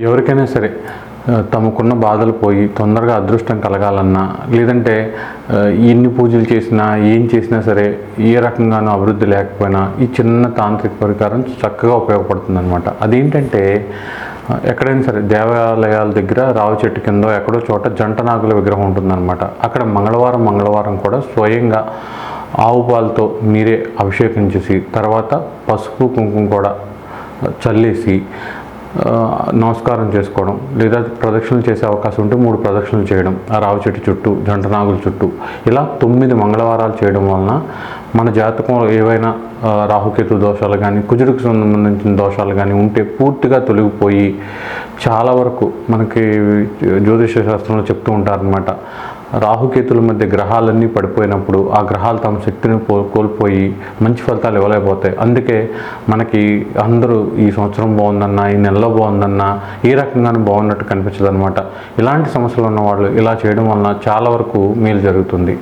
ఎవరికైనా సరే తమకున్న బాధలు పోయి తొందరగా అదృష్టం కలగాలన్నా, లేదంటే ఎన్ని పూజలు చేసినా ఏం చేసినా సరే ఏ రకంగానూ అభివృద్ధి లేకపోయినా ఈ చిన్న తాంత్రిక పరికారం చక్కగా ఉపయోగపడుతుందన్నమాట. అదేంటంటే ఎక్కడైనా సరే దేవాలయాల దగ్గర రావి చెట్టు కింద ఎక్కడో చోట జంట నాగుల విగ్రహం ఉంటుందన్నమాట. అక్కడ మంగళవారం కూడా స్వయంగా ఆవు పాలతో మీరే అభిషేకం చేసి తర్వాత పసుపు కుంకుమ కూడా చల్లేసి నమస్కారం చేసుకోవడం, లేదా ప్రదక్షిణలు చేసే అవకాశం ఉంటే 3 ప్రదక్షిణలు చేయడం ఆ రావి చెట్టు చుట్టూ, జంటనాగుల చుట్టూ, ఇలా 9 మంగళవారాలు చేయడం వలన మన జాతకంలో ఏవైనా రాహుకేతు దోషాలు కానీ, కుజుడికి సంబంధించిన దోషాలు కానీ ఉంటే పూర్తిగా తొలగిపోయి చాలా వరకు మనకి జ్యోతిష శాస్త్రంలో చెప్తూ ఉంటారనమాట. రాహుకేతుల మధ్య గ్రహాలన్నీ పడిపోయినప్పుడు ఆ గ్రహాలు తమ శక్తిని కోల్పోయి మంచి ఫలితాలు ఇవ్వలేకపోతాయి. అందుకే మనకి అందరూ ఈ సంవత్సరం బాగుందన్నా, ఈ నెలలో బాగుందన్నా ఏ రకంగానూ బాగున్నట్టు కనిపించదు అనమాట. ఇలాంటి సమస్యలు ఉన్న వాళ్ళు ఇలా చేయడం వలన చాలా వరకు మేలు జరుగుతుంది.